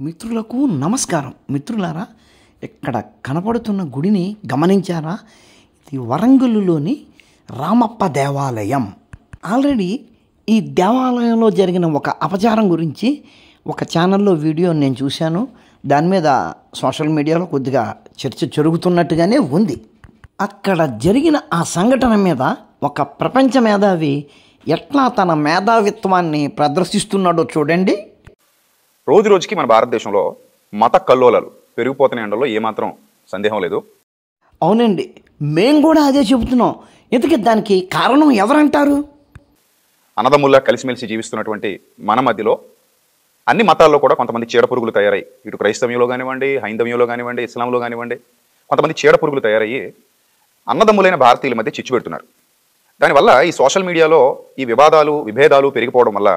మిత్రులకు నమస్కారం. మిత్రులారా, ఇక్కడ కనపడుతున్న గుడిని గమనించారా? ఇది వరంగల్లులోని రామప్ప దేవాలయం. ఆల్రెడీ ఈ దేవాలయంలో జరిగిన ఒక అపచారం గురించి ఒక ఛానల్లో వీడియో నేను చూశాను. దాని మీద సోషల్ మీడియాలో కొద్దిగా చర్చ జరుగుతున్నట్టుగానే ఉంది. అక్కడ జరిగిన ఆ సంఘటన మీద ఒక ప్రపంచ మేధావి ఎట్లా తన మేధావిత్వాన్ని ప్రదర్శిస్తున్నాడో చూడండి. రోజు రోజుకి మన భారతదేశంలో మత కల్లోలాలు పెరిగిపోతున్న ఎండలో ఏమాత్రం సందేహం లేదు. అవునండి, మేము కూడా అదే చెబుతున్నాం. ఇంతకీ దానికి కారణం ఎవరంటారు? అన్నదమ్ముల్లా కలిసిమెలిసి జీవిస్తున్నటువంటి మన మధ్యలో అన్ని మతాల్లో కూడా కొంతమంది చీడపురుగులు తయారయ్యి, ఇటు క్రైస్తవ్యంలో కానివ్వండి, హైందవ్యంలో కానివ్వండి, ఇస్లాంలో కానివ్వండి, కొంతమంది చీడపురుగులు తయారయ్యి అన్నదమ్ములైన భారతీయుల మధ్య చిచ్చు పెడుతున్నారు. దానివల్ల ఈ సోషల్ మీడియాలో ఈ వివాదాలు విభేదాలు పెరిగిపోవడం వల్ల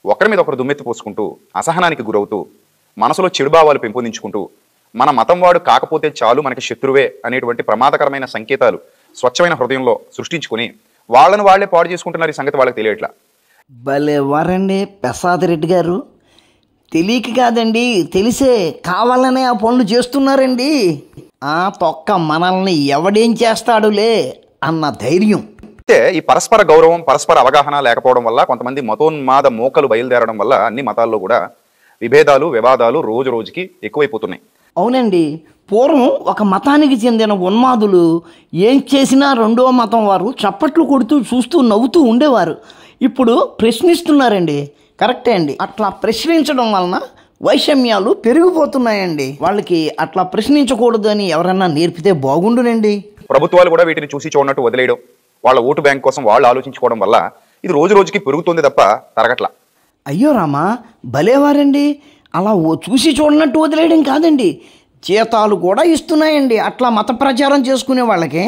ఒకరి మీద ఒకరు దుమ్మెత్తి పోసుకుంటూ అసహనానికి గురవుతూ మనసులో చెడుభావాలు పెంపొందించుకుంటూ మన మతం వాడు కాకపోతే చాలు మనకి శత్రువే అనేటువంటి ప్రమాదకరమైన సంకేతాలు స్వచ్ఛమైన హృదయంలో సృష్టించుకుని వాళ్ళను వాళ్లే పాడు చేసుకుంటున్నారు. ఈ సంగతి వాళ్ళకి తెలియట్లా. భలే వారండి ప్రసాద్ రెడ్డి గారు. తెలియక కాదండి, తెలిసే కావాలనే ఆ పనులు చేస్తున్నారండి. ఆ తొక్క మనల్ని ఎవడేం చేస్తాడులే అన్న ధైర్యం. అయితే ఈ పరస్పర గౌరవం, పరస్పర అవగాహన లేకపోవడం వల్ల కొంతమంది మతోన్మాద మోకలు బయలుదేరడం వల్ల అన్ని మతాల్లో కూడా విభేదాలు వివాదాలు రోజు రోజుకి ఎక్కువైపోతున్నాయి. అవునండి, పూర్వం ఒక మతానికి చెందిన ఉన్మాదులు ఏం చేసినా రెండో మతం వారు చప్పట్లు కొడుతూ చూస్తూ నవ్వుతూ ఉండేవారు. ఇప్పుడు ప్రశ్నిస్తున్నారండి. కరెక్టే అండి. అట్లా ప్రశ్నించడం వలన వైషమ్యాలు పెరిగిపోతున్నాయండి. వాళ్ళకి అట్లా ప్రశ్నించకూడదు అని ఎవరన్నా నేర్పితే బాగుండునండి. ప్రభుత్వాలు కూడా వీటిని చూసి చూడనట్టు వదిలేయడం, వాళ్ళ ఓటు బ్యాంక్ కోసం వాళ్ళు ఆలోచించుకోవడం వల్ల ఇది రోజు రోజుకి పెరుగుతుంది తప్ప తరగట్లా. అయ్యో రామా, భలేవారండి. అలా చూసి చూడనట్టు వదిలేయడం కాదండి, జీతాలు కూడా ఇస్తున్నాయండి అట్లా మత ప్రచారం చేసుకునే వాళ్ళకి.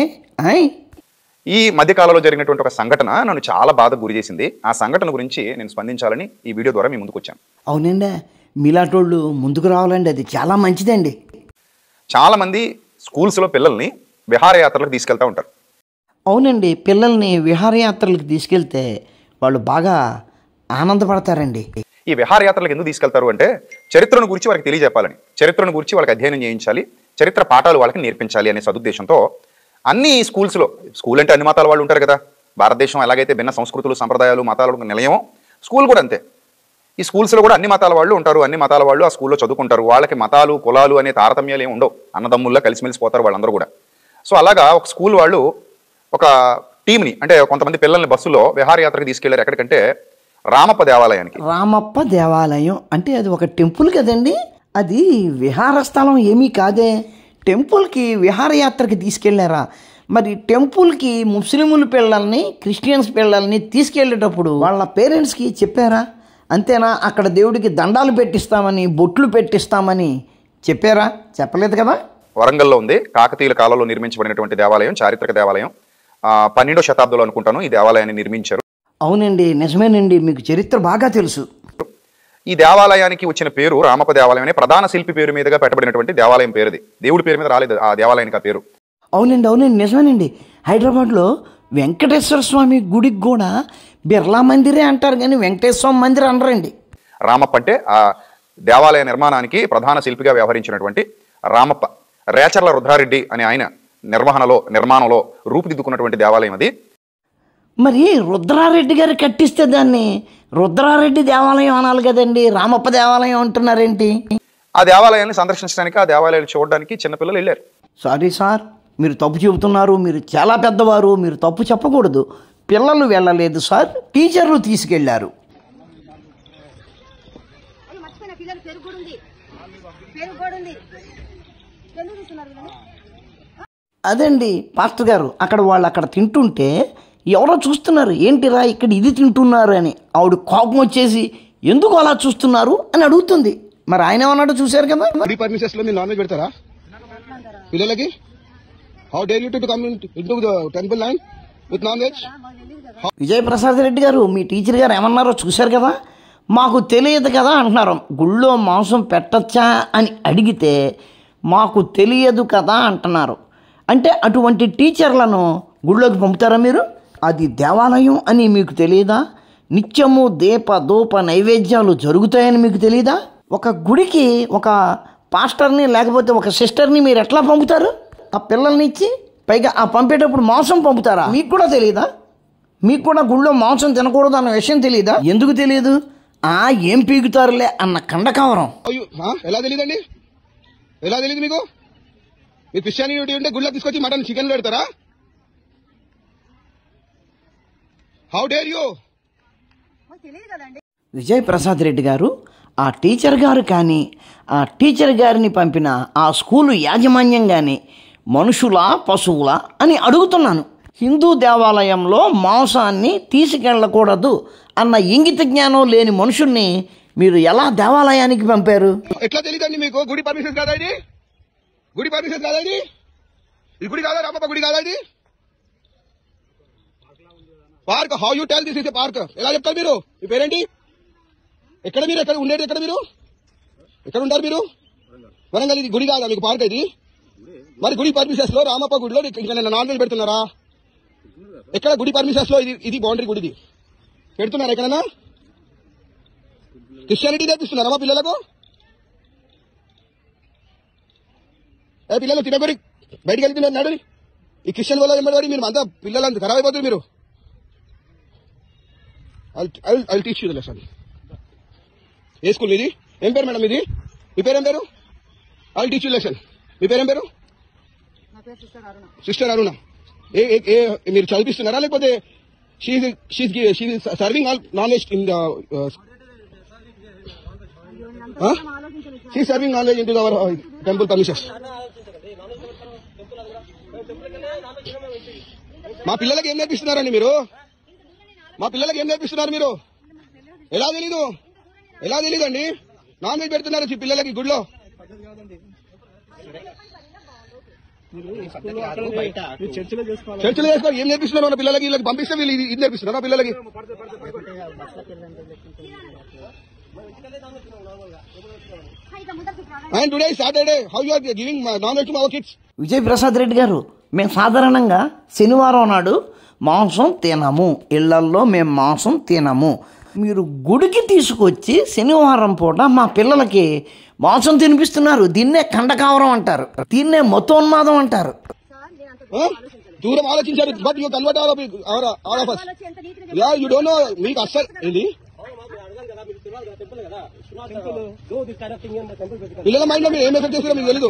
ఈ మధ్యకాలంలో జరిగినటువంటి ఒక సంఘటన నన్ను చాలా బాధకు గురి చేసింది. ఆ సంఘటన గురించి నేను స్పందించాలని ఈ వీడియో ద్వారా మీ ముందుకు వచ్చాను. అవునండి, మీలాంటోళ్ళు ముందుకు రావాలండి, అది చాలా మంచిదండి. చాలామంది స్కూల్స్లో పిల్లల్ని విహారయాత్రలకు తీసుకెళ్తూ ఉంటారు. అవునండి, పిల్లల్ని విహారయాత్రలకు తీసుకెళ్తే వాళ్ళు బాగా ఆనందపడతారండి. ఈ విహారయాత్రలకు ఎందుకు తీసుకెళ్తారు అంటే చరిత్రను గురించి వాళ్ళకి తెలియజెప్పాలని, చరిత్రను గురించి వాళ్ళకి అధ్యయనం చేయించాలి, చరిత్ర పాఠాలు వాళ్ళకి నేర్పించాలి అనే సదుద్దేశంతో అన్ని స్కూల్స్లో, స్కూల్ అంటే అన్ని మతాల వాళ్ళు ఉంటారు కదా, భారతదేశం ఎలాగైతే భిన్న సంస్కృతులు సంప్రదాయాలు మతాలకు నిలయమో స్కూల్ కూడా అంతే. ఈ స్కూల్స్లో కూడా అన్ని మతాల వాళ్ళు ఉంటారు, అన్ని మతాల వాళ్ళు ఆ స్కూల్లో చదువుకుంటారు. వాళ్ళకి మతాలు కులాలు అనే తారతమ్యాలు ఏమి ఉండవు, అన్నదమ్ముల్లా కలిసిమెలిసిపోతారు వాళ్ళందరూ కూడా. సో అలాగా ఒక స్కూల్ వాళ్ళు ఒక టీంని, అంటే కొంతమంది పిల్లల్ని బస్సులో విహారయాత్రకు తీసుకెళ్లారు. ఎక్కడికంటే రామప్ప దేవాలయానికి. రామప్ప దేవాలయం అంటే అది ఒక టెంపుల్ కదండి, అది విహార స్థలం ఏమీ కాదే. టెంపుల్కి విహారయాత్రకి తీసుకెళ్లారా? మరి టెంపుల్కి ముస్లిముల పిల్లల్ని క్రిస్టియన్స్ పిల్లల్ని తీసుకెళ్లేటప్పుడు వాళ్ళ పేరెంట్స్కి చెప్పారా? అంతేనా? అక్కడ దేవుడికి దండాలు పెట్టిస్తామని, బొట్లు పెట్టిస్తామని చెప్పారా? చెప్పలేదు కదా. వరంగల్లో ఉంది, కాకతీయుల కాలంలో నిర్మించబడినటువంటి దేవాలయం, చారిత్రక దేవాలయం. 12వ శతాబ్దంలో అనుకుంటాను ఈ దేవాలయాన్ని నిర్మించారు. అవునండి, నిజమేనండి, మీకు చరిత్ర బాగా తెలుసు. ఈ దేవాలయానికి వచ్చిన పేరు రామప్ప దేవాలయం అనే ప్రధాన శిల్పి పేరు మీదుగా పెట్టబడినటువంటి దేవాలయం పేరుది. దేవుడి పేరు మీద రాలేదు ఆ దేవాలయానికి ఆ పేరు. అవునండి, అవునండి, నిజమేనండి. హైదరాబాద్లో వెంకటేశ్వర స్వామి గుడికి కూడా బిర్లా మందిరే అంటారు కానీ వెంకటేశ్వర స్వామి మందిర్ అనరండి. రామప్ప అంటే ఆ దేవాలయ నిర్మాణానికి ప్రధాన శిల్పిగా వ్యవహరించినటువంటి రామప్ప, రేచర్ల రుద్రారెడ్డి అనే ఆయన నిర్మాణంలో రూపుదిద్దుకున్నటువంటి దేవాలయం అది. మరి రుద్రారెడ్డి గారు కట్టిస్తే దాన్ని రుద్రారెడ్డి దేవాలయం అనాలి కదండి, రామప్ప దేవాలయం అంటున్నారేంటి? ఆ దేవాలయాన్ని సందర్శించడానికి, ఆ దేవాలయాన్ని చూడడానికి చిన్నపిల్లలు వెళ్ళారు. సారీ సార్, మీరు తప్పు చెబుతున్నారు, మీరు చాలా పెద్దవారు, మీరు తప్పు చెప్పకూడదు. పిల్లలు వెళ్ళలేదు సార్, టీచర్లు తీసుకెళ్లారు. అదండి పాస్టర్ గారు, అక్కడ వాళ్ళు అక్కడ తింటుంటే ఎవరో చూస్తున్నారు, ఏంటిరా ఇక్కడ ఇది తింటున్నారు అని. ఆవిడ కోపం వచ్చేసి ఎందుకు అలా చూస్తున్నారు అని అడుగుతుంది. మరి ఆయన ఏమన్నాడు చూశారు కదా. నాన్ వెజ్ పెడతారా పిల్లలకి? How dare you to come into the temple line with non veg? Vijay Prasad Reddy గారు, మీ టీచర్ గారు ఏమన్నారో చూశారు కదా. మాకు తెలియదు కదా అంటున్నారు. గుళ్ళో మాంసం పెట్టచ్చా అని అడిగితే మాకు తెలియదు కదా అంటున్నారు. అంటే అటువంటి టీచర్లను గుళ్ళోకి పంపుతారా మీరు? అది దేవాలయం అని మీకు తెలియదా? నిత్యము దీప ధూప నైవేద్యాలు జరుగుతాయని మీకు తెలియదా? ఒక గుడికి ఒక పాస్టర్ని లేకపోతే ఒక సిస్టర్ని మీరు ఎట్లా పంపుతారు? ఆ పిల్లల్ని ఇచ్చి పైగా ఆ పంపేటప్పుడు మాంసం పంపుతారా? మీకు కూడా తెలియదా? మీకు కూడా గుళ్ళో మాంసం తినకూడదు అన్న విషయం తెలియదా? ఎందుకు తెలియదు? ఏం పీకుతారులే అన్న కండకావరం. ఎలా తెలియదండి? ఎలా తెలియదు మీకు? మీరు క్రిస్టియానిటీ ఉంటే గుళ్ళో తీసుకొచ్చి మటన్ చికెన్ పెడతారా? How dare you? Vijay Prasad Reddy గారు ఆ టీచర్ గారు కానీ ఆ టీచర్ గారిని పంపిన ఆ స్కూలు యాజమాన్యం కానీ మనుషులా పశువులా అని అడుగుతున్నాను. హిందూ దేవాలయంలో మాంసాన్ని తీసుకెళ్ళకూడదు అన్న ఇంగిత జ్ఞానం లేని మనుషుల్ని మీరు ఎలా దేవాలయానికి పంపారు? ఎట్లా తెలియదండి మీకు? గుడి పర్మిషన్ కాదా ఇది? గుడి పర్మిషన్ కాదా ఇది? ఈ గుడి కాదా? రామప్ప గుడి కాదా ఇది? Park. How you tell this is a park? ఎలా చెప్తారు మీరు? మీ పేరేంటి? ఎక్కడ మీరు? ఎక్కడ ఉండేది? ఎక్కడ మీరు? ఎక్కడ ఉంటారు మీరు? వరంగల్. ఇది గుడి కాదా మీకు? పార్క్ ఇది? మరి గుడి పర్మిషన్స్ లో రామప్ప గుడిలో నాన్ వెజ్ పెడుతున్నారా? ఎక్కడ గుడి పర్మిషన్స్ లో ఇది బౌండరీ గుడిది పెడుతున్నారా ఎక్కడన్నా? క్రిస్టియానిటీ నేర్పిస్తున్నారా మా పిల్లలకు? పిల్లలు తినబడి బయటికి వెళ్తున్నారు నడుని. ఈ క్రిస్టియన్ వల్ల వెంబడి మీరు అంతా పిల్లలంతా ఖరాబ్ అయిపోతారు మీరు. I teach you the lesson. ఏ స్కూల్ ఇది? ఏం పేరు మేడం ఇది? మీ పేరేం పేరు? I teach you lesson. మీ పేరేం పేరు? సిస్టర్ అరుణ. మీరు చదివిస్తున్నారా లేకపోతే serving non veg in serving non veg in to our temple permissions? మా పిల్లలకి ఏం నేర్పిస్తున్నారండి మీరు? మా పిల్లలకి ఏం నేర్పిస్తున్నారు మీరు? ఎలా తెలీదు? ఎలా తెలీదండి? నాన్ వెజ్ పెడుతున్నారు పిల్లలకి గుడిలో. చర్చలు చేసుకో. ఏం నేర్పిస్తున్నారు మన పిల్లలకి? వీళ్ళకి పంపిస్తే వీళ్ళు ఇది నేర్పిస్తున్నారు పిల్లలకి. And today Saturday how you are giving non veg to our kids? Vijay Prasad Reddy garu, మేము సాధారణంగా శనివారం నాడు మాంసం తినము. ఇళ్లల్లో మేము మాంసం తినము. మీరు గుడికి తీసుకొచ్చి శనివారం పూట మా పిల్లలకి మాంసం తినిపిస్తున్నారు. దీన్నే కండకావరం అంటారు. దీన్నే మతోన్మాదం అంటారు. దూరం ఆలోచించారు. But you convert all of us. Yeah you don't know. మీకు అస్సలు ఏంది పిల్లల మైండ్ లో మీరు ఏం ఎఫెక్ట్ చేస్తారో మీకు తెలీదు.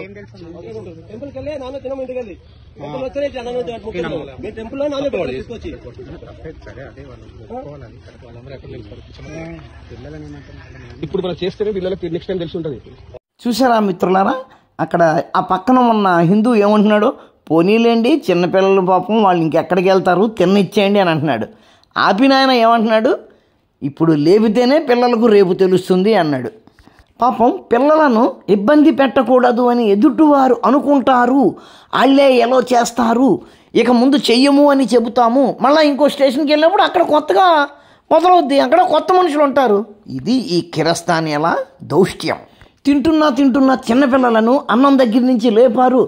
ఇప్పుడు మనం చేస్తేనే పిల్లలకి నెక్స్ట్ టైం తెలిసి ఉంటుంది. చూసారా మిత్రులారా, అక్కడ ఆ పక్కన ఉన్న హిందూ ఏమంటున్నాడు? పోనీలేండి, చిన్నపిల్లల పాపం వాళ్ళు ఇంకెక్కడికి వెళ్తారు, తిన్నిచ్చేయండి అని అంటున్నాడు. ఆపినాయన ఏమంటున్నాడు? ఇప్పుడు లేపితేనే పిల్లలకు రేపు తెలుస్తుంది అన్నాడు. పాపం పిల్లలను ఇబ్బంది పెట్టకూడదు అని ఎదుటివారు అనుకుంటారు. వాళ్ళే ఎలా చేస్తారు, ఇక ముందు చెయ్యము అని చెబుతాము. మళ్ళీ ఇంకో స్టేషన్కి వెళ్ళినప్పుడు అక్కడ కొత్తగా మొదలవుద్ది, అక్కడ కొత్త మనుషులు ఉంటారు. ఇది ఈ కిరస్తానీల దౌష్ట్యం. తింటున్నా చిన్నపిల్లలను అన్నం దగ్గర నుంచి లేపారు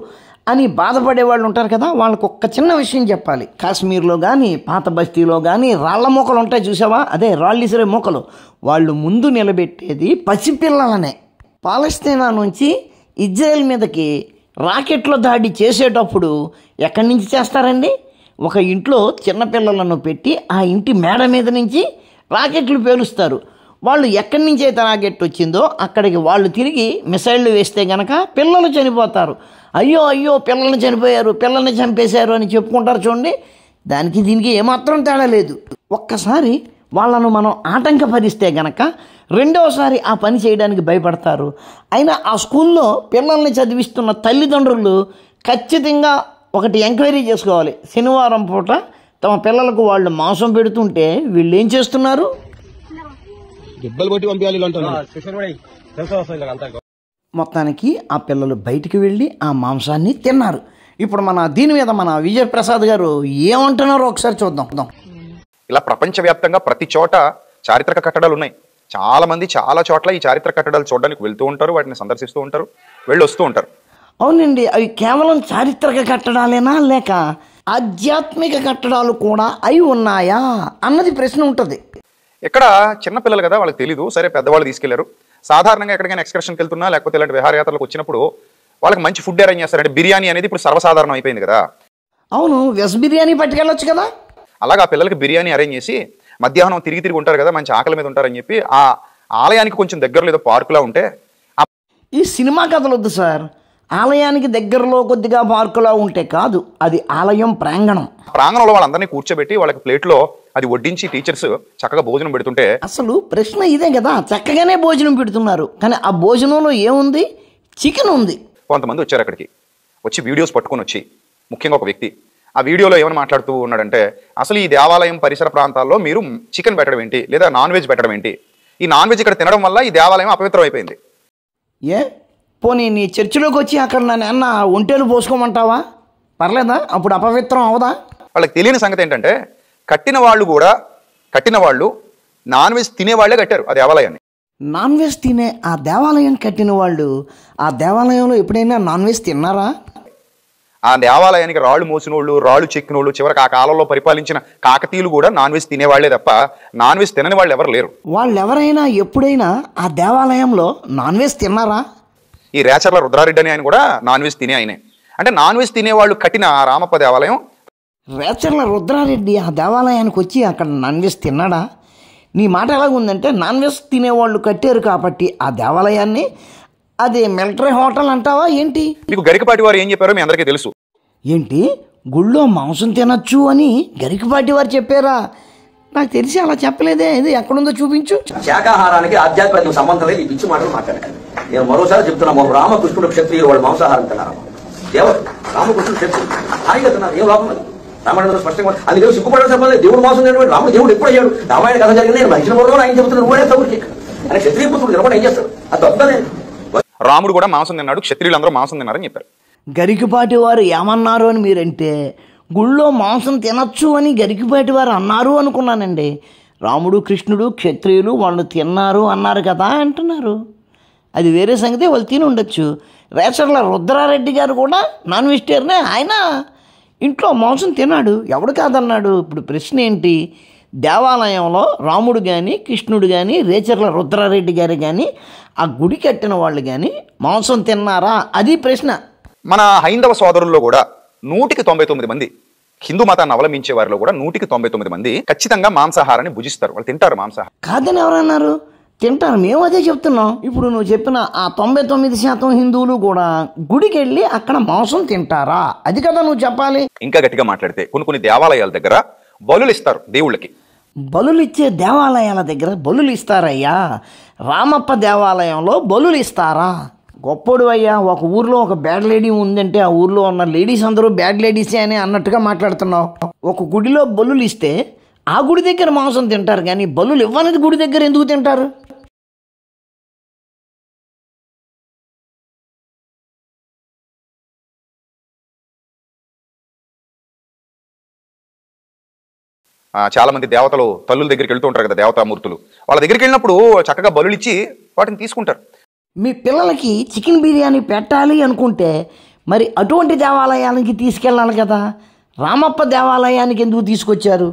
అని బాధపడే వాళ్ళు ఉంటారు కదా, వాళ్ళకు ఒక్క చిన్న విషయం చెప్పాలి. కాశ్మీర్లో కానీ పాత బస్తీలో కానీ రాళ్ల మూకలు ఉంటాయి చూసావా, అదే రాళ్ళు ఇసిరే మూకలు. వాళ్ళు ముందు నిలబెట్టేది పసిపిల్లలనే. పాలస్తీనా నుంచి ఇజ్రాయెల్ మీదకి రాకెట్లో దాడి చేసేటప్పుడు ఎక్కడి నుంచి చేస్తారండి? ఒక ఇంట్లో చిన్నపిల్లలను పెట్టి ఆ ఇంటి మేడ మీద నుంచి రాకెట్లు పేలుస్తారు. వాళ్ళు ఎక్కడి నుంచి అయితే రాకెట్ వచ్చిందో అక్కడికి వాళ్ళు తిరిగి మిసైళ్ళు వేస్తే గనక పిల్లలు చనిపోతారు. అయ్యో పిల్లల్ని చనిపోయారు, పిల్లల్ని చంపేశారు అని చెప్పుకుంటారు చూడండి. దానికి దీనికి ఏమాత్రం తేడా లేదు. ఒక్కసారి వాళ్ళను మనం ఆటంకపరిస్తే గనక రెండవసారి ఆ పని చేయడానికి భయపడతారు. అయినా ఆ స్కూల్లో పిల్లల్ని చదివిస్తున్న తల్లిదండ్రులు ఖచ్చితంగా ఒకటి ఎంక్వైరీ చేసుకోవాలి. శనివారం పూట తమ పిల్లలకు వాళ్ళు మాంసం పెడుతుంటే వీళ్ళు ఏం చేస్తున్నారు? మొత్తానికి ఆ పిల్లలు బయటికి వెళ్ళి ఆ మాంసాన్ని తిన్నారు. ఇప్పుడు దీని మీద మన విజయ్ ప్రసాద్ గారు ఏమంటున్నారో ఒకసారి చూద్దాం. ఇలా ప్రపంచవ్యాప్తంగా ప్రతి చోట చారిత్రక కట్టడాలు ఉన్నాయి. చాలా మంది చాలా చోట్ల ఈ చారిత్రక కట్టడాలు చూడడానికి వెళ్తూ ఉంటారు, వాటిని సందర్శిస్తూ ఉంటారు, వెళ్ళొస్తూ ఉంటారు. అవునండి, అవి కేవలం చారిత్రక కట్టడాలేనా లేక ఆధ్యాత్మిక కట్టడాలు కూడా అయి ఉన్నాయా అన్నది ప్రశ్న ఉంటుంది. ఇక్కడ చిన్నపిల్లలు కదా, వాళ్ళకి తెలీదు. సరే, పెద్దవాళ్ళు తీసుకెళ్లారు. సాధారణంగా ఎక్కడికైనా ఎక్స్కర్షన్కి వెళ్తున్నా లేకపోతే ఇలాంటి విహారయాత్రలకు వచ్చినప్పుడు వాళ్ళకి మంచి ఫుడ్ అరేంజ్ చేస్తారంటే బిర్యానీ అనేది ఇప్పుడు సర్వసాధారణం అయిపోయింది కదా. అవును, వెజ్ బిర్యానీ పట్టుకెళ్ళొచ్చు కదా. అలాగా పిల్లలకి బిర్యానీ అరేంజ్ చేసి మధ్యాహ్నం తిరిగి ఉంటారు కదా, మంచి ఆకలి మీద ఉంటారని చెప్పి ఆ ఆలయానికి కొంచెం దగ్గరలో ఏదో పార్కులా ఉంటే, ఈ సినిమా కథలు వద్దు సార్, ఆలయానికి దగ్గరలో కొద్దిగా పార్కులా ఉంటే కాదు, అది ఆలయం ప్రాంగణంలో వాళ్ళందరినీ కూర్చోబెట్టి వాళ్ళకి ప్లేట్లో అది వడ్డించి టీచర్స్ చక్కగా భోజనం పెడుతుంటే, అసలు ప్రశ్న ఇదే కదా, చక్కగానే భోజనం పెడుతున్నారు కానీ ఆ భోజనంలో ఏముంది? చికెన్ ఉంది. కొంతమంది వచ్చారు అక్కడికి, వచ్చి వీడియోస్ పట్టుకొని వచ్చి, ముఖ్యంగా ఒక వ్యక్తి ఆ వీడియోలో ఏమని మాట్లాడుతూ ఉన్నాడంటే, అసలు ఈ దేవాలయం పరిసర ప్రాంతాల్లో మీరు చికెన్ పెట్టడం ఏంటి, లేదా నాన్ వెజ్ పెట్టడం ఏంటి, ఈ నాన్ వెజ్ ఇక్కడ తినడం వల్ల ఈ దేవాలయం అపవిత్రం అయిపోయింది. ఏ పోనీ నీ చర్చిలోకి వచ్చి అక్కడ నన్ను ఒంటేలు పోసుకోమంటావా? పర్లేదా? అప్పుడు అపవిత్రం అవదా? వాళ్ళకి తెలియని సంగతి ఏంటంటే, కట్టిన వాళ్ళు నాన్ వెజ్ తినేవాళ్లే కట్టారు ఆ దేవాలయాన్ని. నాన్ వెజ్ తినే ఆ దేవాలయం కట్టిన వాళ్ళు ఆ దేవాలయంలో ఎప్పుడైనా నాన్ వెజ్ తిన్నారా? ఆ దేవాలయానికి రాళ్ళు మోసినోళ్ళు, రాళ్ళు చెక్కినోళ్ళు, చివరికి ఆ కాలంలో పరిపాలించిన కాకతీయులు కూడా నాన్ వెజ్ తినేవాళ్లే తప్ప నాన్ వెజ్ తినని వాళ్ళు ఎవరు లేరు. వాళ్ళు ఎవరైనా ఎప్పుడైనా ఆ దేవాలయంలో నాన్ వెజ్ తిన్నారా? ఈ రేచర్ల రుద్రారెడ్డి అని ఆయన కూడా నాన్ వెజ్ తినే ఆయనే. అంటే నాన్ వెజ్ తినేవాళ్ళు కట్టిన ఆ రామప్ప దేవాలయం. రేచర్ల రుద్రారెడ్డి ఆ దేవాలయానికి వచ్చి అక్కడ నాన్ వెజ్ తిన్నాడా? నీ మాట ఎలాగుందంటే నాన్ వెజ్ తినేవాళ్ళు కట్టారు కాబట్టి ఆ దేవాలయాన్ని అది మిలిటరీ హోటల్ అంటావా ఏంటి? మీకు గరికపాటి వారు ఏం చెప్పారో మీ అందరికీ తెలుసు. ఏంటి గుళ్ళో మాంసం తినచ్చు అని గరికపాటి వారు చెప్పారా? నాకు తెలిసి అలా చెప్పలేదే. ఇది ఎక్కడుందో చూపించు. శాకాహారానికి ఆధ్యాత్మిక సంబంధం లేదు. ఈ పిచ్చి మాటలు మాట్లాడకండి. నేను మరోసారి చెప్తున్నా, రామకృష్ణుడు క్షత్రియులు వాళ్ళు మాంసాహారం తిన్నారు. దేవుడు రామకృష్ణుడు క్షత్రియుడు హాయిగా తిన్నారు, ఏం లాభం లేదు. రామాయణంలో స్పష్టంగా అది దేవుడు సిగ్గుపడాల్సిన చెప్పలేదు. దేవుడు మోసం చేయడం రాముడు దేవుడు ఎప్పుడు అయ్యాడు? రామాయణ కథ జరిగింది, నేను మహిళ మూలంలో ఆయన చెబుతున్నాను, నువ్వు తగ్గుకి ఆయన క్షత్రియ పుత్రుడు నిలబడి ఏం చేస్తాడు? అది తప్పనే. రాముడు కూడా మాంసం తిన్నాడు, క్షత్రియులందరూ మాంసం తిన్నారని చెప్పారు. గరికపాటి వారు ఏమన్నారు అని మీరంటే, గుళ్ళో మాంసం తినచ్చు అని గరికపాటి వారు అన్నారు అనుకున్నానండి. రాముడు కృష్ణుడు క్షత్రియులు వాళ్ళు తిన్నారు అన్నారు కదా అంటున్నారు. అది వేరే సంగతి, వాళ్ళు తిని ఉండొచ్చు. రేచర్ల రుద్రారెడ్డి గారు కూడా నాన్ వెజిటేరియనే, ఆయన ఇంట్లో మాంసం తిన్నాడు, ఎవడు కాదన్నాడు. ఇప్పుడు ప్రశ్న ఏంటి? దేవాలయంలో రాముడు కానీ కృష్ణుడు కానీ రేచర్ల రుద్రారెడ్డి గారు కానీ ఆ గుడి కట్టిన వాళ్ళు కానీ మాంసం తిన్నారా? అది ప్రశ్న. మన హైందవ సోదరుల్లో కూడా 199 మంది, హిందూ మతాన్ని అవలంబించే వారిలో కూడా 199 మంది ఖచ్చితంగా మాంసాహారాన్ని భుజిస్తారు. వాళ్ళు తింటారు మాంసాహారం. కాదని ఎవరన్నారు? తింటారు. మేము అదే చెప్తున్నాం. ఇప్పుడు నువ్వు చెప్పిన ఆ 99% హిందువులు కూడా గుడికి వెళ్ళి అక్కడ మాంసం తింటారా? అది కదా నువ్వు చెప్పాలి. ఇంకా గట్టిగా మాట్లాడితే కొన్ని దేవాలయాల దగ్గర బలులు ఇస్తారు దేవుళ్ళకి. బలులు ఇచ్చే దేవాలయాల దగ్గర బలులు ఇస్తారయ్యా. రామప్ప దేవాలయంలో బలులు ఇస్తారా? గొప్పోడు అయ్యా. ఒక ఊర్లో ఒక బ్యాడ్ లేడీ ఉందంటే ఆ ఊర్లో ఉన్న లేడీస్ అందరూ బ్యాడ్ లేడీసే అని అన్నట్టుగా మాట్లాడుతున్నావు. ఒక గుడిలో బలులు ఇస్తే ఆ గుడి దగ్గర మాంసం తింటారు కానీ బలులు ఇవ్వనిది గుడి దగ్గర ఎందుకు తింటారు? చాలా మంది దేవతలు తల్లుల దగ్గరికి వెళ్తూ ఉంటారు కదా, దేవతామూర్తులు. వాళ్ళ దగ్గరికి వెళ్ళినప్పుడు చక్కగా బలులు ఇచ్చి వాటిని తీసుకుంటారు. మీ పిల్లలకి చికెన్ బిర్యానీ పెట్టాలి అనుకుంటే మరి అటువంటి దేవాలయానికి తీసుకెళ్ళాలి కదా. రామప్ప దేవాలయానికి ఎందుకు తీసుకొచ్చారు?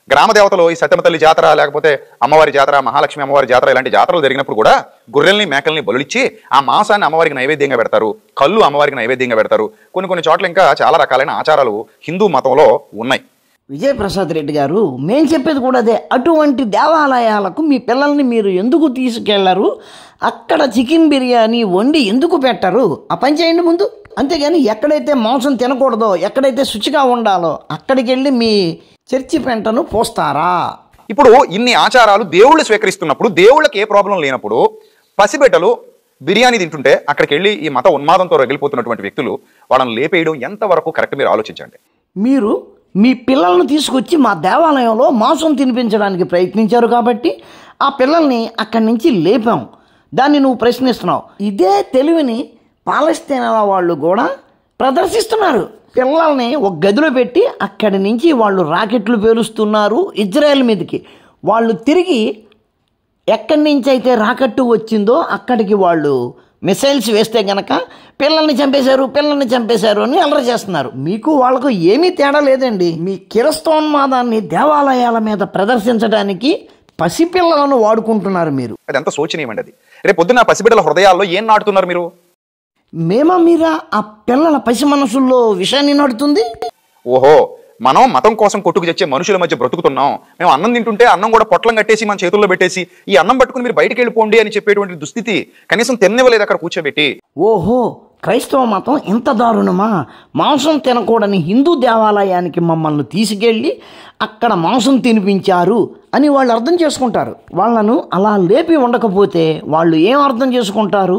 గ్రామ దేవతలు ఈ సత్యమ తల్లి జాతర, లేకపోతే అమ్మవారి జాతర, మహాలక్ష్మి అమ్మవారి జాతర, ఇలాంటి జాతరలు జరిగినప్పుడు కూడా గొర్రెల్ని మేకల్ని బలులిచ్చి ఆ మాంసాన్ని అమ్మవారికి నైవేద్యంగా పెడతారు, కళ్ళు అమ్మవారికి నైవేద్యంగా పెడతారు. కొన్ని చోట్ల ఇంకా చాలా రకాలైన ఆచారాలు హిందూ మతంలో ఉన్నాయి. విజయప్రసాద్ రెడ్డి గారు, మేము చెప్పేది కూడా అదే. అటువంటి దేవాలయాలకు మీ పిల్లల్ని మీరు ఎందుకు తీసుకెళ్లరు? అక్కడ చికెన్ బిర్యానీ వండి ఎందుకు పెట్టరు? ఆ పని చేయండి ముందు. అంతేగాని ఎక్కడైతే మాంసం తినకూడదో, ఎక్కడైతే శుచిగా ఉండాలో అక్కడికి వెళ్ళి మీ చర్చి పెంటను పోస్తారా? ఇప్పుడు ఇన్ని ఆచారాలు దేవుళ్ళు స్వీకరిస్తున్నప్పుడు, దేవుళ్ళకి ఏ ప్రాబ్లం లేనప్పుడు పసిబిడ్డలు బిర్యానీ తింటుంటే అక్కడికి వెళ్ళి ఈ మత ఉన్మాదంతో రగిలిపోతున్నటువంటి వ్యక్తులు వాళ్ళని లేపేయడం ఎంతవరకు కరెక్ట్? మీరు ఆలోచించండి. మీరు మీ పిల్లల్ని తీసుకొచ్చి మా దేవాలయంలో మాంసం తినిపించడానికి ప్రయత్నించారు కాబట్టి ఆ పిల్లల్ని అక్కడి నుంచి లేపాం. దాన్ని నువ్వు ప్రశ్నిస్తున్నావు. ఇదే తెలివిని పాలస్తీనా వాళ్ళు కూడా ప్రదర్శిస్తున్నారు. పిల్లల్ని ఒక గదిలో పెట్టి అక్కడి నుంచి వాళ్ళు రాకెట్లు పేలుస్తున్నారు ఇజ్రాయెల్ మీదకి. వాళ్ళు తిరిగి ఎక్కడి నుంచి అయితే రాకెట్టు వచ్చిందో అక్కడికి వాళ్ళు మిసైల్స్ వేస్తే గనక పిల్లల్ని చంపేశారు అని అల్లరి చేస్తున్నారు. మీకు వాళ్ళకు ఏమీ తేడా లేదండి. మీ కిరస్తోన్మాదాన్ని దేవాలయాల మీద ప్రదర్శించడానికి పసిపిల్లలను వాడుకుంటున్నారు మీరు. అది ఎంత శోచనీయమండి. అది రేపు పొద్దున్న పసిబిడ్డల హృదయాల్లో ఏం నాటుతున్నారు మీరు? మేమా మీరా ఆ పిల్లల పసి మనసుల్లో విషయాన్ని నాటుతుంది? ఓహో, మనం మతం కోసం కొట్టుకు తెచ్చే మనుషుల మధ్య బ్రతుకుతున్నాం. మేము అన్నం తింటుంటే అన్నం కూడా పొట్లం కట్టేసి మన చేతుల్లో పెట్టేసి ఈ అన్నం పట్టుకుని మీరు బయటికి వెళ్ళిపోండి అని చెప్పేటువంటి దుస్థితి కనీసం తిననివ్వలేదు అక్కడ కూర్చోబెట్టి. ఓహో, క్రైస్తవ మతం ఇంత దారుణమా? మాంసం తినకూడని హిందూ దేవాలయానికి మమ్మల్ని తీసుకెళ్ళి అక్కడ మాంసం తినిపించారు అని వాళ్ళు అర్థం చేసుకుంటారు. వాళ్ళను అలా లేపి ఉండకపోతే వాళ్ళు ఏం అర్థం చేసుకుంటారు?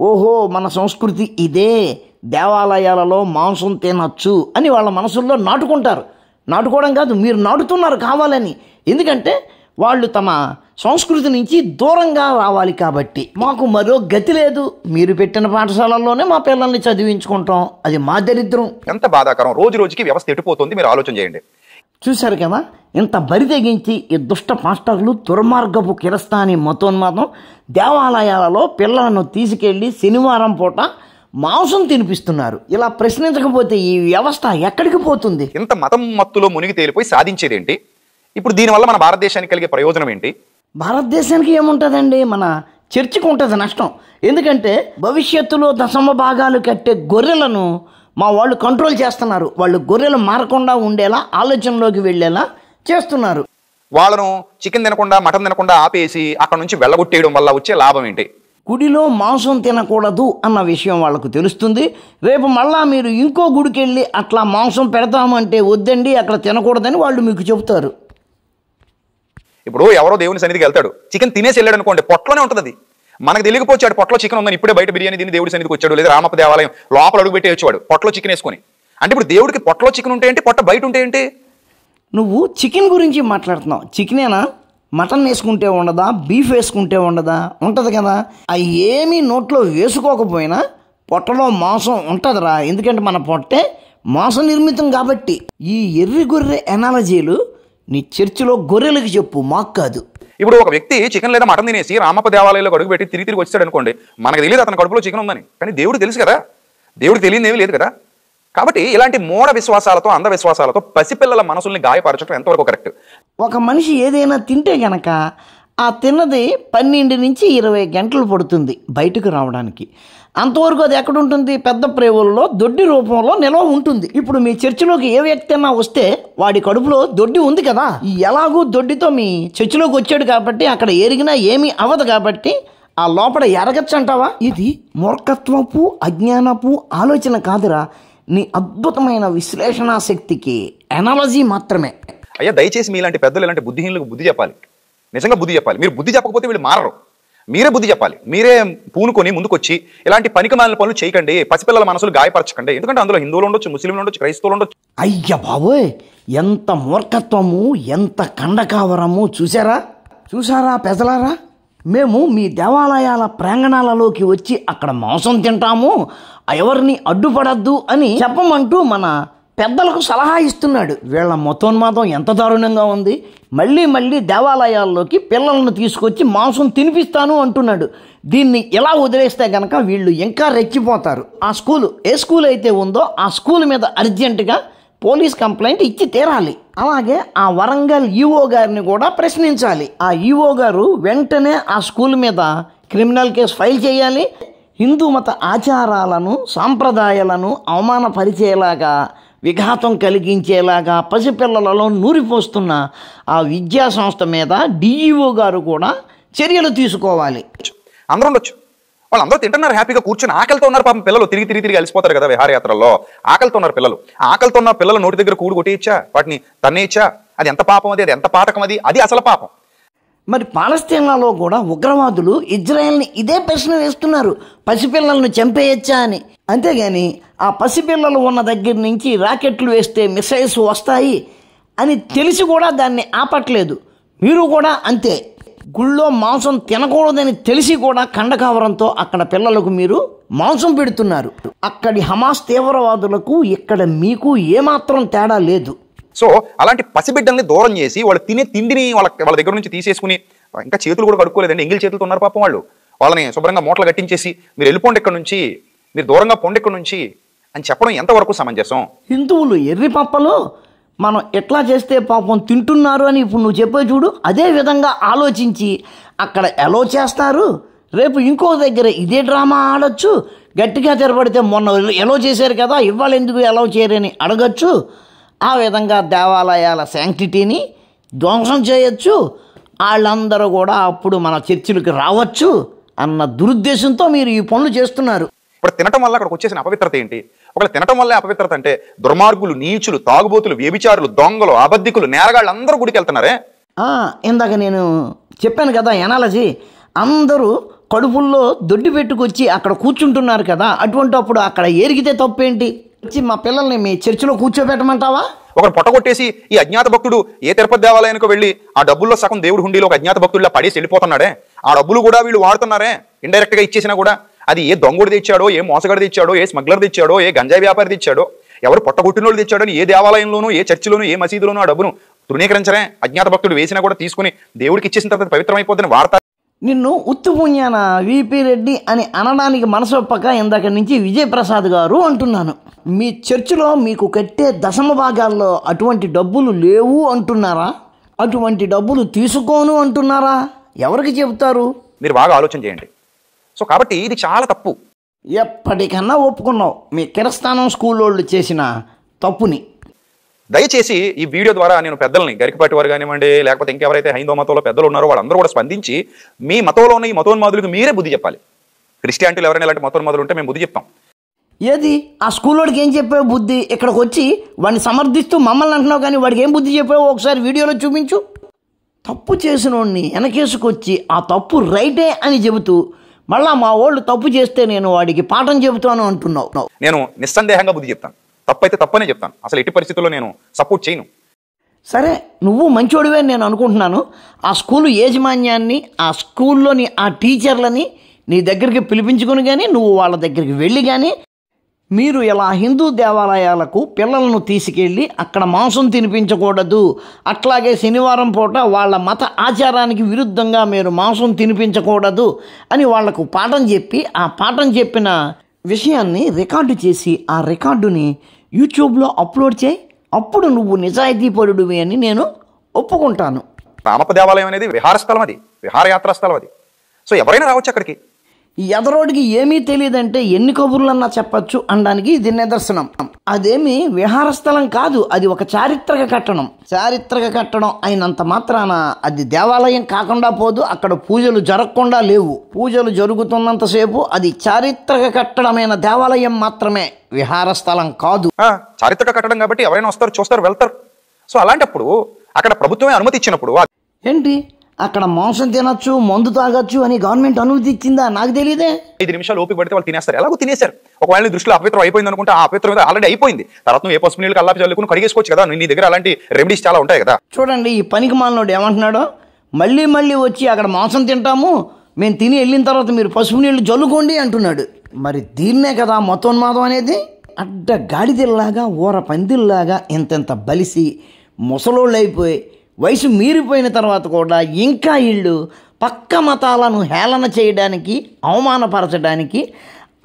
ఓహో, మన సంస్కృతి ఇదే, దేవాలయాలలో మాంసం తినచ్చు అని వాళ్ళ మనసుల్లో నాటుకుంటారు. నాటుకోవడం కాదు, మీరు నాటుతున్నారు కావాలని. ఎందుకంటే వాళ్ళు తమ సంస్కృతి నుంచి దూరంగా రావాలి కాబట్టి. మాకు మరో గతి లేదు, మీరు పెట్టిన పాఠశాలల్లోనే మా పిల్లల్ని చదివించుకుంటాం. అది మా దరిద్రం. ఎంత బాధాకరం. రోజు రోజుకి వ్యవస్థ ఎటుపోతుంది, మీరు ఆలోచన చేయండి. చూశారు కదా, ఇంత బరి తెగించి ఈ దుష్ట మాస్టర్లు దుర్మార్గపు కిరస్తాని మతోన్మాదం దేవాలయాలలో పిల్లలను తీసుకెళ్లి శనివారం పూట మాంసం తినిపిస్తున్నారు. ఇలా ప్రశ్నించకపోతే ఈ వ్యవస్థ ఎక్కడికి పోతుంది? ఇంత మతం మత్తులో మునిగి తేలిపోయి సాధించేదేంటి? ఇప్పుడు దీనివల్ల మన భారతదేశానికి కలిగే ప్రయోజనం ఏంటి? భారతదేశానికి ఏముంటుందండి, మన చర్చికి ఉంటుంది నష్టం. ఎందుకంటే భవిష్యత్తులో దశమ భాగాలు కట్టే గొర్రెలను మా వాళ్ళు కంట్రోల్ చేస్తున్నారు. వాళ్ళు గొర్రెలు మారకుండా ఉండేలా, ఆలోచనలోకి వెళ్ళేలా చేస్తున్నారు. వాళ్ళను చికెన్ తినకుండా మటన్ తినకుండా ఆపేసి అక్కడ నుంచి వెళ్ళగొట్టేయడం వల్ల వచ్చే లాభం ఏంటి? గుడిలో మాంసం తినకూడదు అన్న విషయం వాళ్ళకు తెలుస్తుంది. రేపు మళ్ళా మీరు ఇంకో గుడికి వెళ్ళి అట్లా మాంసం పెడతామంటే వద్దండి అక్కడ తినకూడదని వాళ్ళు మీకు చెబుతారు. ఇప్పుడు ఎవరో దేవుని సన్నిధికి వెళ్తాడు, చికెన్ తినేసి వెళ్ళాడు అనుకోండి, పొట్టలోనే ఉంటుంది. అది మనకు తెలియకపోయాడు పొట్టలో చికెన్ ఉందని. ఇప్పుడే బయట బిర్యానీ తిని దేవుడి సన్నిధికి వచ్చాడు, లేదా రామప్ప దేవాలయం లోపల అడుగు పెట్టి వచ్చేవాడు పొట్టలో చికెన్ వేసుకొని. అంటే ఇప్పుడు దేవుడికి పొట్టలో చికెన్ ఉంటే ఏంటి, పొట్ట బయట ఉంటే ఏంటి? నువ్వు చికెన్ గురించి మాట్లాడుతున్నావు. చికెనేనా? మటన్ వేసుకుంటే ఉండదా? బీఫ్ వేసుకుంటే ఉండదా? ఉంటుంది కదా. అవి ఏమీ నోట్లో వేసుకోకపోయినా పొట్టలో మాంసం ఉంటుందిరా. ఎందుకంటే మన పొట్టే మాంసం నిర్మితం కాబట్టి. ఈ ఎర్రి గొర్రె ఎనాలజీలు నీ చర్చిలో గొర్రెలకి చెప్పు, మాకు కాదు. ఇప్పుడు ఒక వ్యక్తి చికెన్ లేదా మటన్ తినేసి రామప్ప దేవాలయంలో అడుగు పెట్టి తిరిగి వచ్చాడు అనుకోండి, మనకు తెలియదు అతని కడుపులో చికెన్ ఉందని. కానీ దేవుడు తెలుసు కదా, దేవుడికి తెలియదు ఏమీ లేదు కదా. కాబట్టి ఇలాంటి మూఢ విశ్వాసాలతో, అంధవిశ్వాసాలతో పసిపిల్లల మనసుల్ని గాయపరచడం ఎంతవరకు కరెక్ట్? ఒక మనిషి ఏదైనా తింటే గనక ఆ తిన్నది 12 నుంచి 20 గంటలు పడుతుంది బయటకు రావడానికి. అంతవరకు అది ఎక్కడుంటుంది? పెద్ద ప్రేవుల్లో దొడ్డి రూపంలో నిల్వ ఉంటుంది. ఇప్పుడు మీ చర్చిలోకి ఏ వ్యక్తి అయినా వస్తే వాడి కడుపులో దొడ్డి ఉంది కదా. ఎలాగూ దొడ్డితో మీ చర్చిలోకి వచ్చాడు కాబట్టి అక్కడ ఎరిగినా ఏమీ అవ్వదు కాబట్టి ఆ లోపల ఎరగచ్చు అంటావా? ఇది మూర్ఖత్వపు, అజ్ఞానపు ఆలోచన కాదురా, నీ అద్భుతమైన విశ్లేషణ శక్తికి ఎనాలజీ మాత్రమే. అయ్యా, దయచేసి మీలాంటి పెద్దలు ఇలాంటి బుద్ధిహీనులకు బుద్ధి చెప్పాలి. నిజంగా బుద్ధి చెప్పాలి. మీరు బుద్ధి చెప్పకపోతే వీళ్ళు మారరు. మీరే బుద్ధి చెప్పాలి. మీరే పూనుకొని ముందుకొచ్చి ఇలాంటి పనికిమాలిన పనులు చేయకండి, పసిపిల్లల మనసులు గాయపరచకండి. ఎందుకంటే అందులో హిందువులు ఉండొచ్చు, ముస్లింలు ఉండొచ్చు, క్రైస్తవులు ఉండొచ్చు. అయ్య బాబోయ్, ఎంత మూర్ఖత్వము, ఎంత కండకావరము! చూసారా పెదలారా? మేము మీ దేవాలయాల ప్రాంగణాలలోకి వచ్చి అక్కడ మాంసం తింటాము, ఎవరిని అడ్డుపడద్దు అని చెప్పమంటూ మన పెద్దలకు సలహా ఇస్తున్నాడు. వీళ్ళ మతోన్మాదం ఎంత దారుణంగా ఉంది. మళ్ళీ దేవాలయాల్లోకి పిల్లలను తీసుకొచ్చి మాంసం తినిపిస్తాను అంటున్నాడు. దీన్ని ఎలా వదిలేస్తే కనుక వీళ్ళు ఇంకా రెచ్చిపోతారు. ఆ స్కూలు ఏ స్కూల్ అయితే ఉందో ఆ స్కూల్ మీద అర్జెంటుగా పోలీస్ కంప్లైంట్ ఇచ్చి తీరాలి. అలాగే ఆ వరంగల్ ఈఓ గారిని కూడా ప్రశ్నించాలి. ఆ ఈఓ గారు వెంటనే ఆ స్కూల్ మీద క్రిమినల్ కేసు ఫైల్ చేయాలి. హిందూ మత ఆచారాలను, సాంప్రదాయాలను అవమానపరిచేలాగా, విఘాతం కలిగించేలాగా పసిపిల్లలలో నూరిపోస్తున్న ఆ విద్యా సంస్థ మీద డిఈఓ గారు కూడా చర్యలు తీసుకోవాలి. అందరూ ఉండొచ్చు, వాళ్ళందరూ తింటున్నారు హ్యాపీగా కూర్చొని. ఆకలితో ఉన్నారు పాపం పిల్లలు, తిరిగి అలసిపోతారు కదా విహారయాత్రల్లో. ఆకలితో ఉన్నారు పిల్లలు. ఆకలితో ఉన్న పిల్లలు నోటి దగ్గర కూడు కొట్టేయచ్చా? వాటిని తన్నేయచ్చా? అది ఎంత పాపం, అది ఎంత పాతకం, అది అసలు పాపం. మరి పాలస్తీనాలో కూడా ఉగ్రవాదులు ఇజ్రాయెల్ని ఇదే ప్రశ్న వేస్తున్నారు, పసిపిల్లలను చంపేయచ్చా అని. అంతేగాని ఆ పసిపిల్లలు ఉన్న దగ్గర నుంచి రాకెట్లు వేస్తే మిసైల్స్ వస్తాయి అని తెలిసి కూడా దాన్ని ఆపట్లేదు. మీరు కూడా అంతే. గుళ్ళో మాంసం తినకూడదని తెలిసి కూడా కండకావరంతో అక్కడ పిల్లలకు మీరు మాంసం పెడుతున్నారు. అక్కడి హమాస్ తీవ్రవాదులకు ఇక్కడ మీకు ఏమాత్రం తేడా లేదు. సో అలాంటి పసిబిడ్డల్ని దూరం చేసి వాళ్ళు తినే తిండిని వాళ్ళ దగ్గర నుంచి తీసేసుకుని, ఇంకా చేతులు కూడా కడుక్కోలేదండి, ఎంగిల్ చేతులతో ఉన్నారు పాపం వాళ్ళు. వాళ్ళని శుభ్రంగా మూటలు కట్టించేసి మీరు వెళ్ళిపోండి ఇక్కడ నుంచి, మీరు దూరంగా పొండి ఇక్కడ నుంచి అని చెప్పడం ఎంతవరకు సమంజసం? హిందువులు ఎర్రి పప్పలు మనం ఎట్లా చేస్తే పాపం తింటున్నారు అని ఇప్పుడు నువ్వు చెప్పే చూడు, అదే విధంగా ఆలోచించి అక్కడ ఎలో చేస్తారు. రేపు ఇంకో దగ్గర ఇదే డ్రామా ఆడొచ్చు. గట్టిగా తెరపడితే మొన్న ఎలో చేశారు కదా, ఇవాళ ఎందుకు ఎలో చేయరని అడగచ్చు. ఆ విధంగా దేవాలయాల శాంక్టిటీని ధ్వంసం చేయొచ్చు. వాళ్ళందరూ కూడా అప్పుడు మన చర్చిలకు రావచ్చు అన్న దురుద్దేశంతో మీరు ఈ పనులు చేస్తున్నారు. ఇప్పుడు తినటం వల్ల అక్కడికి వచ్చేసిన అపవిత్రత ఏంటి? ఒకవేళ తినటం వల్లే అపవిత్రత అంటే దుర్మార్గులు, నీచులు, తాగుబోతులు, వ్యభిచారులు, దొంగలు, అబద్ధికులు, నేరగాళ్ళు అందరూ గుడికి వెళ్తున్నారే. ఇందాక నేను చెప్పాను కదా ఎనాలజీ, అందరూ కడుపుల్లో దొడ్డి పెట్టుకొచ్చి అక్కడ కూర్చుంటున్నారు కదా, అటువంటిప్పుడు అక్కడ ఏరిగితే తప్పేంటి? వచ్చి మా పిల్లల్ని మీ చర్చిలో కూర్చోబెట్టమంటావా? ఒకరు పొట్టగొట్టేసి ఈ అజ్ఞాత భక్తుడు ఏ తిరుపతి దేవాలయానికి వెళ్ళి ఆ డబ్బుల్లో సగం దేవుడి హుండీలో ఒక అజ్ఞాత భక్తుడిలా పడేసి వెళ్ళిపోతున్నాడే, ఆ డబ్బులు కూడా వీళ్ళు వాడుతున్నారే. ఇండైరెక్ట్ గా ఇచ్చేసినా కూడా అది ఏ దొంగడు తెచ్చాడో, ఏ మోసగాడు తెచ్చాడో, ఏ స్మగ్లర్ తెచ్చాడో, ఏ గంజాయి వ్యాపారి తెచ్చాడో, ఎవరు పొట్టగొట్టినోళ్ళు తెచ్చాడో, ఏ దేవాలయంలోనూ, ఏ చర్చిలోనూ, ఏ మసీదులోనూ ఆ డబ్బును తృణీకరించరే. అజ్ఞాత భక్తుడు వేసినా కూడా తీసుకుని దేవుడికి ఇచ్చేసిన తర్వాత పవిత్రమైపోద్దని వార్త. నిన్ను ఉత్తు పుణ్యాన విపి రెడ్డి అని అనడానికి మనసొప్పక ఇందాక నుంచి విజయప్రసాద్ గారు అంటున్నాను. మీ చర్చిలో మీకు కట్టే దశమ భాగాల్లో అటువంటి డబ్బులు లేవు అంటున్నారా? అటువంటి డబ్బులు తీసుకోను అంటున్నారా? ఎవరికి చెబుతారు? మీరు బాగా ఆలోచన చేయండి. సో కాబట్టి ఇది చాలా తప్పు. ఎప్పటికన్నా ఒప్పుకున్నావు మీ కిరస్థానం స్కూల్ వాళ్ళు చేసిన తప్పుని. దయచేసి ఈ వీడియో ద్వారా నేను పెద్దల్ని, గరికపాటి వారు కానివ్వండి, లేకపోతే ఇంకెవరైతే హైందవ మతంలో పెద్దలు ఉన్నారో వాళ్ళందరూ కూడా స్పందించి మీ మతంలో ఉన్న ఈ మతోన్మాదులకు మీరే బుద్ధి చెప్పాలి. క్రిస్టియానిటీలు ఎవరైనా ఇలాంటి మతోన్మాదులు ఉంటే మేము బుద్ధి చెప్తాం. ఏది ఆ స్కూల్లోడికి ఏం చెప్పావు బుద్ధి? ఇక్కడికి వచ్చి వాడిని సమర్థిస్తూ మమ్మల్ని అంటున్నావు, కానీ వాడికి ఏం బుద్ధి చెప్పావు ఒకసారి వీడియోలో చూపించు. తప్పు చేసిన వాడిని వెనకేసుకొచ్చి ఆ తప్పు రైటే అని చెబుతూ మళ్ళా మా వాళ్ళు తప్పు చేస్తే నేను వాడికి పాఠం చెబుతాను అంటున్నావు. నేను నిస్సందేహంగా బుద్ధి చెప్తాను. తప్పైతే తప్పనే చెప్తాను. అసలు ఎట్టి పరిస్థితుల్లో నేను సపోర్ట్ చేయను. సరే, నువ్వు మంచోడివే నేను అనుకుంటున్నాను. ఆ స్కూలు యాజమాన్యాన్ని, ఆ స్కూల్లోని ఆ టీచర్లని నీ దగ్గరికి పిలిపించుకుని కానీ, నువ్వు వాళ్ళ దగ్గరికి వెళ్ళి కానీ, మీరు ఇలా హిందూ దేవాలయాలకు పిల్లలను తీసుకెళ్ళి అక్కడ మాంసం తినిపించకూడదు, అట్లాగే శనివారం పూట వాళ్ళ మత ఆచారానికి విరుద్ధంగా మీరు మాంసం తినిపించకూడదు అని వాళ్లకు పాఠం చెప్పి, ఆ పాఠం చెప్పిన విషయాన్ని రికార్డు చేసి ఆ రికార్డుని యూట్యూబ్లో అప్లోడ్ చేయి. అప్పుడు నువ్వు నిజాయితీపరుడివి అని నేను ఒప్పుకుంటాను. రామప్ప దేవాలయం అనేది విహారస్థలం, అది విహారయాత్రా స్థలం. అది సో ఎవరైనా రావచ్చు అక్కడికి. ఈ ఎదరోడికి ఏమీ తెలియదంటే ఎన్ని కబుర్లన్నా చెప్పచ్చు అనడానికి ఇది నిదర్శనం. అదేమి విహారస్థలం కాదు, అది ఒక చారిత్రక కట్టడం. చారిత్రక కట్టడం అయినంత మాత్రాన అది దేవాలయం కాకుండా పోదు. అక్కడ పూజలు జరగకుండా లేవు. పూజలు జరుగుతున్నంతసేపు అది చారిత్రక కట్టడమైన దేవాలయం మాత్రమే, విహారస్థలం కాదు. చారిత్రక కట్టడం కాబట్టి ఎవరైనా వస్తారు, చూస్తారు, వెళ్తారు. సో అలాంటప్పుడు అక్కడ ప్రభుత్వమే అనుమతి ఇచ్చినప్పుడు ఏంటి అక్కడ మాంసం తినచ్చు, మందు తాగొచ్చు అని గవర్నమెంట్ అనుమతి ఇచ్చిందా? నాకు తెలియదే. 5 నిమిషాలు ఓపిక పడితే వాళ్ళు తినేస్తారు. ఎలాగో తినేశారు. ఒకవేళ దృష్టిలో అపవిత్రం అయిపోయింది అనుకుంటే ఆ అపవిత్రం ఆల్రెడీ అయిపోయింది. తర్వాత నువ్వు ఏ పసుపు నీళ్ళు కల్లాపి చల్లుకుని కడిగేసుకోవచ్చు కదా. నీ దగ్గర అలాంటి రెమెడీస్ చాలా ఉంటాయి కదా. చూడండి, ఈ పనికి మాలినోడు ఏమంటున్నాడో, మళ్ళీ మళ్ళీ వచ్చి అక్కడ మాంసం తింటాము, మేము తిని వెళ్ళిన తర్వాత మీరు పసుపు నీళ్ళు జల్లుకోండి అంటున్నాడు. మరి దీన్నే కదా మతోన్మాదం అనేది. అడ్డ గాడిదల్లాగా, ఊర పందిల్లాగా ఇంతెంత బలిసి ముసలోళ్ళు అయిపోయి వయసు మీరిపోయిన తర్వాత కూడా ఇంకా వీళ్ళు పక్క మతాలను హేళన చేయడానికి, అవమానపరచడానికి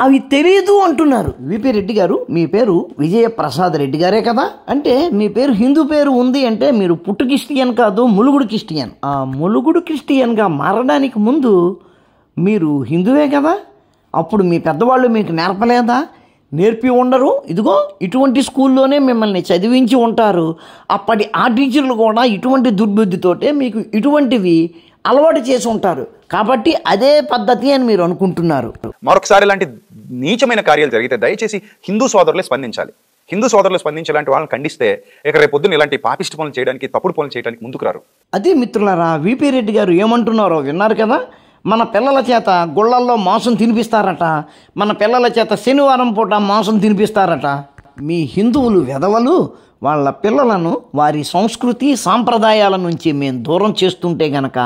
అవి తెలియదు అంటున్నారు. విపి రెడ్డి గారు, మీ పేరు విజయప్రసాద్ రెడ్డి గారే కదా? అంటే మీ పేరు హిందూ పేరు ఉంది అంటే మీరు పుట్టు క్రిస్టియన్ కాదు, ములుగుడు క్రిస్టియన్. ఆ ములుగుడు క్రిస్టియన్గా మారడానికి ముందు మీరు హిందువే కదా? అప్పుడు మీ పెద్దవాళ్ళు మీకు నేర్పలేదా? నేర్పి ఉండరు. ఇదిగో ఇటువంటి స్కూల్లోనే మిమ్మల్ని చదివించి ఉంటారు. అప్పటి ఆ టీచర్లు కూడా ఇటువంటి దుర్బుద్ధితోటే మీకు ఇటువంటివి అలవాటు చేసి ఉంటారు. కాబట్టి అదే పద్ధతి అని మీరు అనుకుంటున్నారు. మరొకసారి ఇలాంటి నీచమైన కార్యాలు జరిగితే దయచేసి హిందూ సోదరులే స్పందించాలి. హిందూ సోదరులు స్పందించాలంటే వాళ్ళని ఖండిస్తే ఇక రేపు పొద్దున్న ఇలాంటి పాపిష్టి పనులు చేయడానికి, తప్పుడు పనులు చేయడానికి ముందుకు రారు. అదే మిత్రులారా, విపి రెడ్డి గారు ఏమంటున్నారో విన్నారు కదా. మన పిల్లల చేత గుళ్ళల్లో మాంసం తినిపిస్తారట, మన పిల్లల చేత శనివారం పూట మాంసం తినిపిస్తారట. మీ హిందువులు వెధవలు వాళ్ళ పిల్లలను వారి సంస్కృతి సాంప్రదాయాల నుంచి మేము దూరం చేస్తుంటే గనక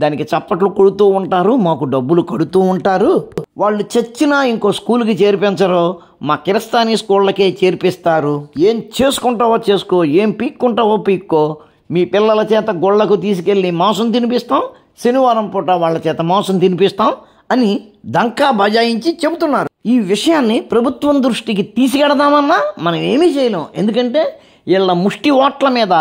దానికి చప్పట్లు కొడుతూ ఉంటారు, మాకు డబ్బులు కడుతూ ఉంటారు. వాళ్ళు చచ్చినా ఇంకో స్కూల్కి చేర్పించరు, మా కిరస్థానీ స్కూళ్ళకే చేర్పిస్తారు. ఏం చేసుకుంటావో చేసుకో, ఏం పీక్కుంటావో పీక్కో, మీ పిల్లల చేత గుళ్ళకు తీసుకెళ్ళి మాంసం తినిపిస్తాం, శనివారం పూట వాళ్ళ చేత మాంసం తినిపిస్తాం అని దంకా బజాయించి చెబుతున్నారు. ఈ విషయాన్ని ప్రభుత్వం దృష్టికి తీసుకెడదామన్నా మనం ఏమీ చేయలేం. ఎందుకంటే వీళ్ళ ముష్టి ఓట్ల మీద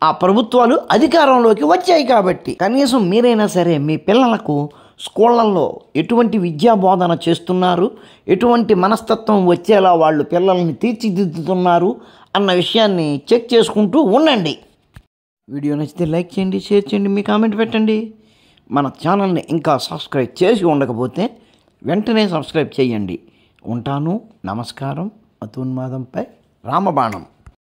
ఆ ప్రభుత్వాలు అధికారంలోకి వచ్చాయి. కాబట్టి కనీసం మీరైనా సరే మీ పిల్లలకు స్కూళ్ళల్లో ఎటువంటి విద్యా బోధన చేస్తున్నారు, ఎటువంటి మనస్తత్వం వచ్చేలా వాళ్ళు పిల్లల్ని తీర్చిదిద్దుతున్నారు అన్న విషయాన్ని చెక్ చేసుకుంటూ ఉండండి. వీడియో నచ్చితే లైక్ చేయండి, షేర్ చేయండి, మీ కామెంట్ పెట్టండి. మన ఛానల్ని ఇంకా సబ్స్క్రైబ్ చేసి ఉండకపోతే వెంటనే సబ్స్క్రైబ్ చేయండి. ఉంటాను. నమస్కారం. మతోన్మాదంపై రామబాణం.